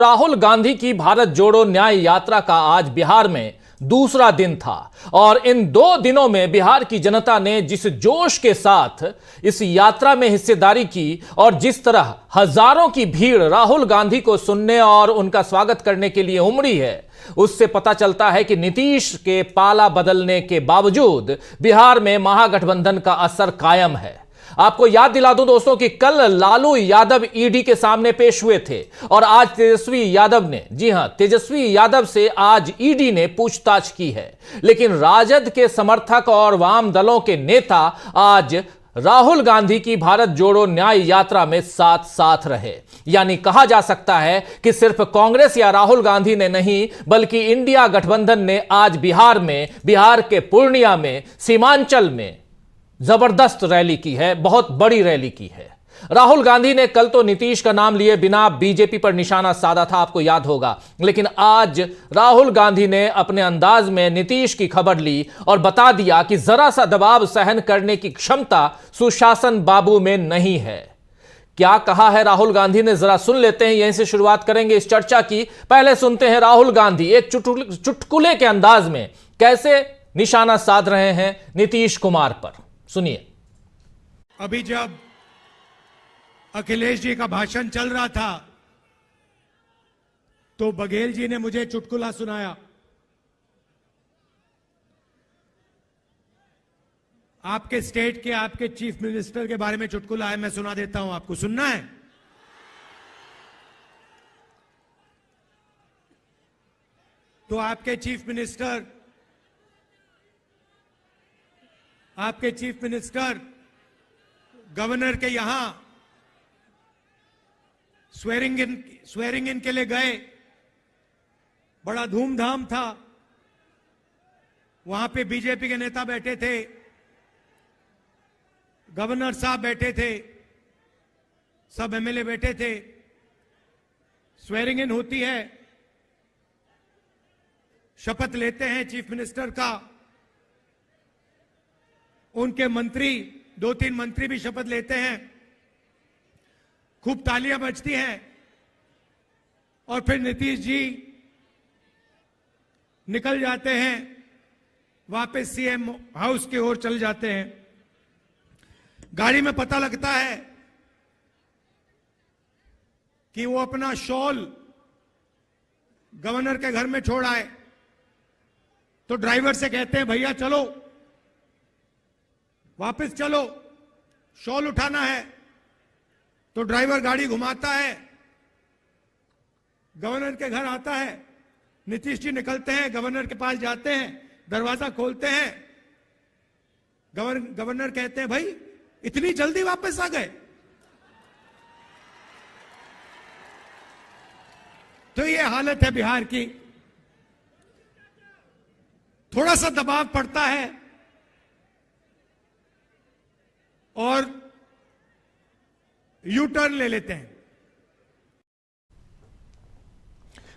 राहुल गांधी की भारत जोड़ो न्याय यात्रा का आज बिहार में दूसरा दिन था और इन 2 दिनों में बिहार की जनता ने जिस जोश के साथ इस यात्रा में हिस्सेदारी की और जिस तरह हजारों की भीड़ राहुल गांधी को सुनने और उनका स्वागत करने के लिए उमड़ी है, उससे पता चलता है कि नीतीश के पाला बदलने के बावजूद बिहार में महागठबंधन का असर कायम है। आपको याद दिला दूं दोस्तों कि कल लालू यादव ईडी के सामने पेश हुए थे और आज तेजस्वी यादव ने, जी हां, तेजस्वी यादव से आज ईडी ने पूछताछ की है। लेकिन राजद के समर्थक और वाम दलों के नेता आज राहुल गांधी की भारत जोड़ो न्याय यात्रा में साथ साथ रहे। यानी कहा जा सकता है कि सिर्फ कांग्रेस या राहुल गांधी ने नहीं, बल्कि इंडिया गठबंधन ने आज बिहार के पूर्णिया में, सीमांचल में जबरदस्त रैली की है, बहुत बड़ी रैली की है। राहुल गांधी ने कल तो नीतीश का नाम लिए बिना बीजेपी पर निशाना साधा था, आपको याद होगा, लेकिन आज राहुल गांधी ने अपने अंदाज में नीतीश की खबर ली और बता दिया कि जरा सा दबाव सहन करने की क्षमता सुशासन बाबू में नहीं है। क्या कहा है राहुल गांधी ने, जरा सुन लेते हैं। यहीं से शुरुआत करेंगे इस चर्चा की। पहले सुनते हैं राहुल गांधी एक चुटकुले के अंदाज में कैसे निशाना साध रहे हैं नीतीश कुमार पर। सुनिए। अभी जब अखिलेश जी का भाषण चल रहा था तो बघेल जी ने मुझे चुटकुला सुनाया। आपके स्टेट के आपके चीफ मिनिस्टर के बारे में चुटकुला है, मैं सुना देता हूं आपको। सुनना है? तो आपके चीफ मिनिस्टर गवर्नर के यहां स्वेरिंग इन के लिए गए। बड़ा धूमधाम था। वहां पे बीजेपी के नेता बैठे थे, गवर्नर साहब बैठे थे, सब एमएलए बैठे थे। स्वेरिंग इन होती है, शपथ लेते हैं चीफ मिनिस्टर का। उनके मंत्री, 2-3 मंत्री भी शपथ लेते हैं। खूब तालियां बजती हैं और फिर नीतीश जी निकल जाते हैं, वापस सीएम हाउस की ओर चल जाते हैं। गाड़ी में पता लगता है कि वो अपना शॉल गवर्नर के घर में छोड़ आए। तो ड्राइवर से कहते हैं, भैया चलो वापस चलो, शॉल उठाना है। तो ड्राइवर गाड़ी घुमाता है, गवर्नर के घर आता है। नीतीश जी निकलते हैं, गवर्नर के पास जाते हैं, दरवाजा खोलते हैं। गवर्नर कहते हैं, भाई इतनी जल्दी वापस आ गए? तो ये हालत है बिहार की। थोड़ा सा दबाव पड़ता है और यू टर्न ले लेते हैं।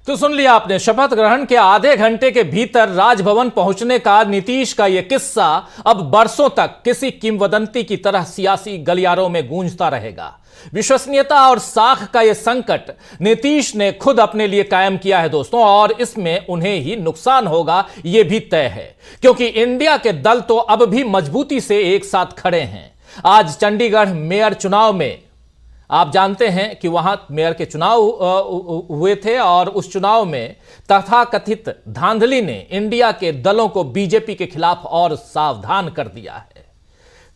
तो सुन लिया आपने, शपथ ग्रहण के आधे घंटे के भीतर राजभवन पहुंचने का नीतीश का यह किस्सा अब बरसों तक किसी किंवदंती की तरह सियासी गलियारों में गूंजता रहेगा। विश्वसनीयता और साख का यह संकट नीतीश ने खुद अपने लिए कायम किया है दोस्तों, और इसमें उन्हें ही नुकसान होगा यह भी तय है, क्योंककि इंडिया के दल तो अब भी मजबूती से एक साथ खड़े हैं। आज चंडीगढ़ मेयर चुनाव में आप जानते हैं कि वहां मेयर के चुनाव हुए थे और उस चुनाव में तथाकथित धांधली ने इंडिया के दलों को बीजेपी के खिलाफ और सावधान कर दिया है।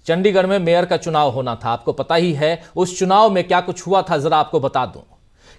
चंडीगढ़ में मेयर का चुनाव होना था, आपको पता ही है। उस चुनाव में क्या कुछ हुआ था, जरा आपको बता दूं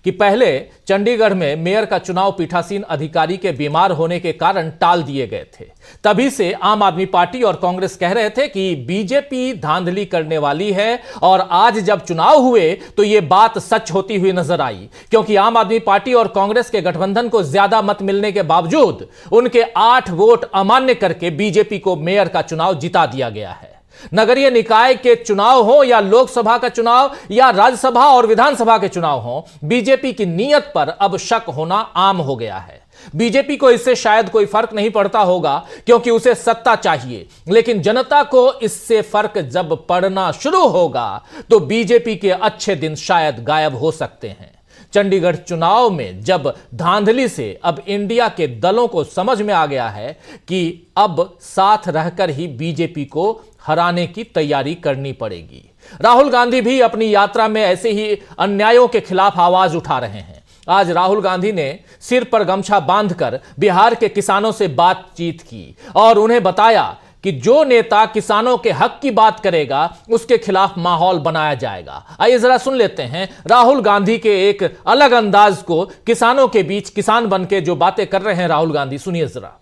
कि पहले चंडीगढ़ में मेयर का चुनाव पीठासीन अधिकारी के बीमार होने के कारण टाल दिए गए थे। तभी से आम आदमी पार्टी और कांग्रेस कह रहे थे कि बीजेपी धांधली करने वाली है, और आज जब चुनाव हुए तो यह बात सच होती हुई नजर आई, क्योंकि आम आदमी पार्टी और कांग्रेस के गठबंधन को ज्यादा मत मिलने के बावजूद उनके 8 वोट अमान्य करके बीजेपी को मेयर का चुनाव जिता दिया गया है। नगरीय निकाय के चुनाव हो या लोकसभा का चुनाव या राज्यसभा और विधानसभा के चुनाव हो, बीजेपी की नीयत पर अब शक होना आम हो गया है। बीजेपी को इससे शायद कोई फर्क नहीं पड़ता होगा, क्योंकि उसे सत्ता चाहिए, लेकिन जनता को इससे फर्क जब पड़ना शुरू होगा तो बीजेपी के अच्छे दिन शायद गायब हो सकते हैं। चंडीगढ़ चुनाव में जब धांधली से अब इंडिया के दलों को समझ में आ गया है कि अब साथ रहकर ही बीजेपी को हराने की तैयारी करनी पड़ेगी। राहुल गांधी भी अपनी यात्रा में ऐसे ही अन्यायों के खिलाफ आवाज उठा रहे हैं। आज राहुल गांधी ने सिर पर गमछा बांधकर बिहार के किसानों से बातचीत की और उन्हें बताया कि जो नेता किसानों के हक की बात करेगा उसके खिलाफ माहौल बनाया जाएगा। आइए जरा सुन लेते हैं राहुल गांधी के एक अलग अंदाज को, किसानों के बीच किसान बनके जो बातें कर रहे हैं राहुल गांधी। सुनिए जरा।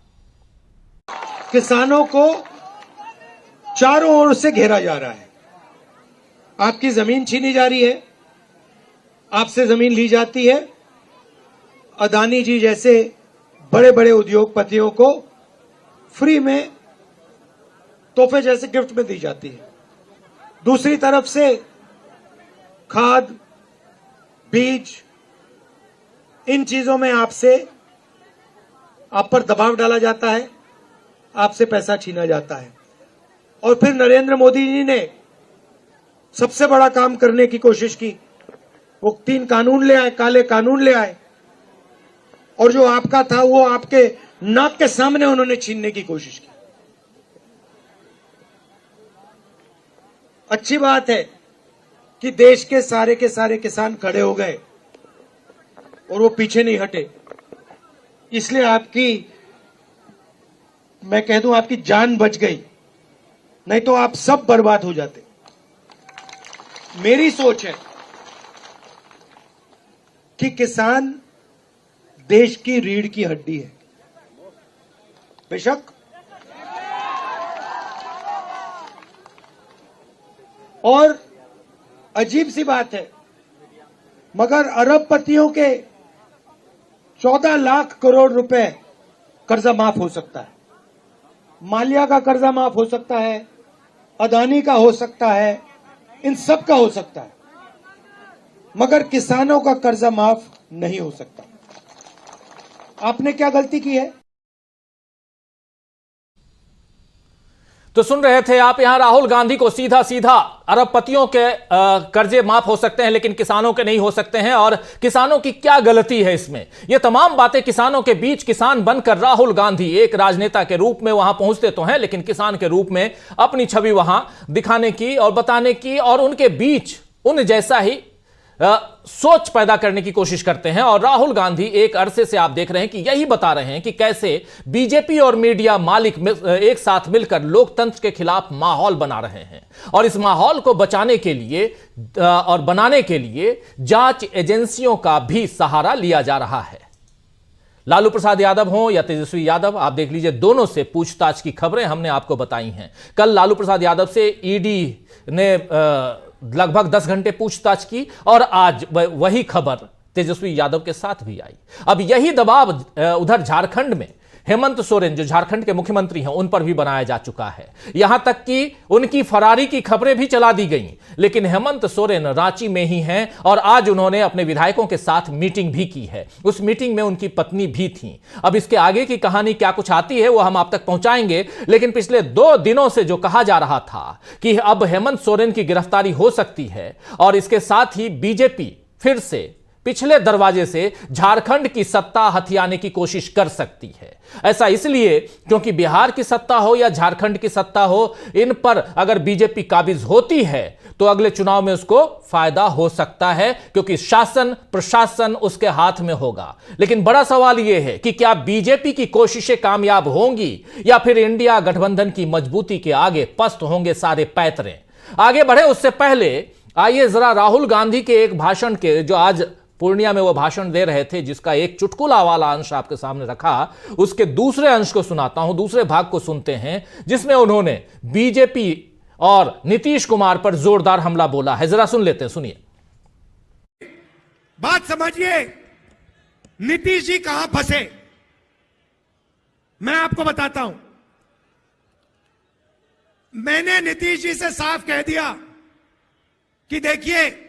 किसानों को चारों ओर से घेरा जा रहा है, आपकी जमीन छीनी जा रही है, आपसे जमीन ली जाती है, अदानी जी जैसे बड़े बड़े उद्योगपतियों को फ्री में तोहफे जैसे गिफ्ट में दी जाती है। दूसरी तरफ से खाद, बीज, इन चीजों में आप पर दबाव डाला जाता है, आपसे पैसा छीना जाता है। और फिर नरेंद्र मोदी जी ने सबसे बड़ा काम करने की कोशिश की, वो 3 कानून ले आए, काले कानून ले आए, और जो आपका था वो आपके नाक के सामने उन्होंने छीनने की कोशिश की। अच्छी बात है कि देश के सारे किसान खड़े हो गए और वो पीछे नहीं हटे, इसलिए मैं कह दूं आपकी जान बच गई, नहीं तो आप सब बर्बाद हो जाते। मेरी सोच है कि किसान देश की रीढ़ की हड्डी है। बेशक और अजीब सी बात है, मगर अरबपतियों के 14 लाख करोड़ रुपए कर्जा माफ हो सकता है, माल्या का कर्जा माफ हो सकता है, अदानी का हो सकता है, इन सब का हो सकता है, मगर किसानों का कर्जा माफ नहीं हो सकता। आपने क्या गलती की है? तो सुन रहे थे आप यहां राहुल गांधी को सीधा सीधा अरबपतियों के कर्जे माफ हो सकते हैं लेकिन किसानों के नहीं हो सकते हैं, और किसानों की क्या गलती है इसमें। ये तमाम बातें किसानों के बीच किसान बनकर राहुल गांधी एक राजनेता के रूप में वहां पहुंचते तो हैं, लेकिन किसान के रूप में अपनी छवि वहां दिखाने की और बताने की और उनके बीच उन जैसा ही सोच पैदा करने की कोशिश करते हैं। और राहुल गांधी एक अरसे से आप देख रहे हैं कि यही बता रहे हैं कि कैसे बीजेपी और मीडिया मालिक एक साथ मिलकर लोकतंत्र के खिलाफ माहौल बना रहे हैं, और इस माहौल को बचाने के लिए और बनाने के लिए जांच एजेंसियों का भी सहारा लिया जा रहा है। लालू प्रसाद यादव हो या तेजस्वी यादव, आप देख लीजिए, दोनों से पूछताछ की खबरें हमने आपको बताई हैं। कल लालू प्रसाद यादव से ईडी ने लगभग 10 घंटे पूछताछ की और आज वही खबर तेजस्वी यादव के साथ भी आई। अब यही दबाव उधर झारखंड में हेमंत सोरेन जो झारखंड के मुख्यमंत्री हैं उन पर भी बनाया जा चुका है। यहां तक कि उनकी फरारी की खबरें भी चला दी गई, लेकिन हेमंत सोरेन रांची में ही हैं और आज उन्होंने अपने विधायकों के साथ मीटिंग भी की है। उस मीटिंग में उनकी पत्नी भी थी। अब इसके आगे की कहानी क्या कुछ आती है वो हम आप तक पहुंचाएंगे, लेकिन पिछले 2 दिनों से जो कहा जा रहा था कि अब हेमंत सोरेन की गिरफ्तारी हो सकती है और इसके साथ ही बीजेपी फिर से पिछले दरवाजे से झारखंड की सत्ता हथियाने की कोशिश कर सकती है। ऐसा इसलिए क्योंकि बिहार की सत्ता हो या झारखंड की सत्ता हो, इन पर अगर बीजेपी काबिज होती है तो अगले चुनाव में उसको फायदा हो सकता है, क्योंकि शासन प्रशासन उसके हाथ में होगा। लेकिन बड़ा सवाल यह है कि क्या बीजेपी की कोशिशें कामयाब होंगी या फिर इंडिया गठबंधन की मजबूती के आगे पस्त होंगे सारे पैतरे। आगे बढ़े उससे पहले आइए जरा राहुल गांधी के एक भाषण के, जो आज पूर्णिया में वो भाषण दे रहे थे जिसका एक चुटकुला वाला अंश आपके सामने रखा, उसके दूसरे अंश को सुनाता हूं, दूसरे भाग को सुनते हैं, जिसमें उन्होंने बीजेपी और नीतीश कुमार पर जोरदार हमला बोला है। जरा सुन लेते हैं, सुनिए। बात समझिए, नीतीश जी कहां फंसे मैं आपको बताता हूं। मैंने नीतीश जी से साफ कह दिया कि देखिए,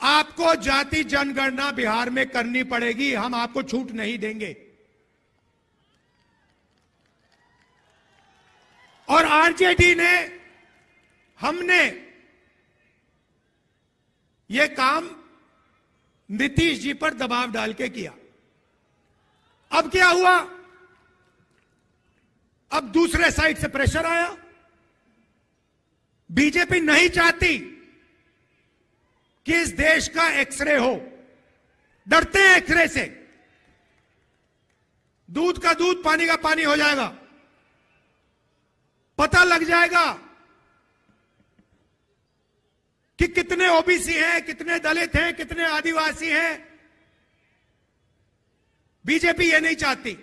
आपको जाति जनगणना बिहार में करनी पड़ेगी, हम आपको छूट नहीं देंगे। और आरजेडी ने, हमने ये काम नीतीश जी पर दबाव डाल के किया। अब क्या हुआ? अब दूसरे साइड से प्रेशर आया। बीजेपी नहीं चाहती कि इस देश का एक्सरे हो, डरते हैं एक्सरे से। दूध का दूध, पानी का पानी हो जाएगा, पता लग जाएगा कि कितने ओबीसी हैं, कितने दलित हैं, कितने आदिवासी हैं। बीजेपी ये नहीं चाहती।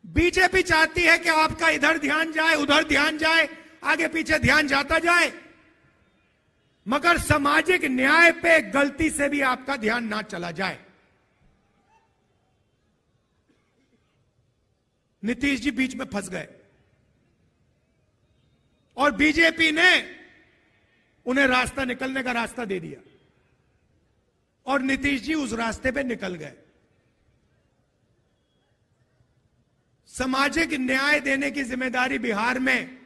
बीजेपी चाहती है कि आपका इधर ध्यान जाए, उधर ध्यान जाए, आगे पीछे ध्यान जाता जाए, मगर सामाजिक न्याय पे गलती से भी आपका ध्यान ना चला जाए। नीतीश जी बीच में फंस गए और बीजेपी ने उन्हें रास्ता, निकलने का रास्ता दे दिया और नीतीश जी उस रास्ते पे निकल गए। सामाजिक न्याय देने की जिम्मेदारी बिहार में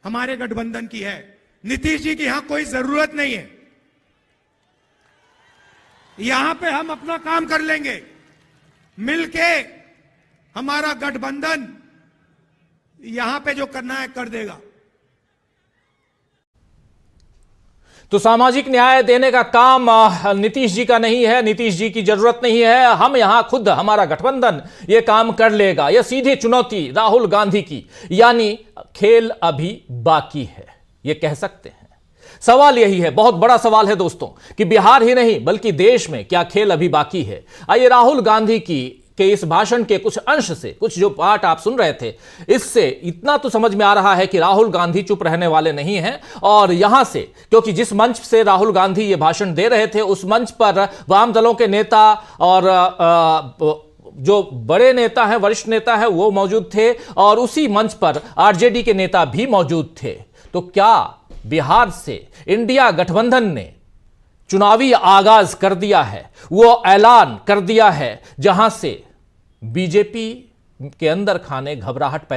हमारे गठबंधन की है। नीतीश जी की यहां कोई जरूरत नहीं है। यहां पे हम अपना काम कर लेंगे मिलके। हमारा गठबंधन यहां पे जो करना है कर देगा। तो सामाजिक न्याय देने का काम नीतीश जी का नहीं है, नीतीश जी की जरूरत नहीं है। हम यहां खुद, हमारा गठबंधन यह काम कर लेगा। यह सीधी चुनौती राहुल गांधी की, यानी खेल अभी बाकी है, यह कह सकते हैं। सवाल यही है, बहुत बड़ा सवाल है दोस्तों, कि बिहार ही नहीं बल्कि देश में क्या खेल अभी बाकी है। आइए राहुल गांधी के इस भाषण के कुछ अंश से, कुछ जो पार्ट आप सुन रहे थे, इससे इतना तो समझ में आ रहा है कि राहुल गांधी चुप रहने वाले नहीं हैं। और यहां से, क्योंकि जिस मंच से राहुल गांधी ये भाषण दे रहे थे, उस मंच पर वाम दलों के नेता और जो बड़े नेता हैं, वरिष्ठ नेता हैं, वो मौजूद थे और उसी मंच पर आरजेडी के नेता भी मौजूद थे। तो क्या बिहार से इंडिया गठबंधन ने चुनावी आगाज कर दिया है, वो ऐलान कर दिया है, जहां से बीजेपी के अंदर खाने घबराहट पैदा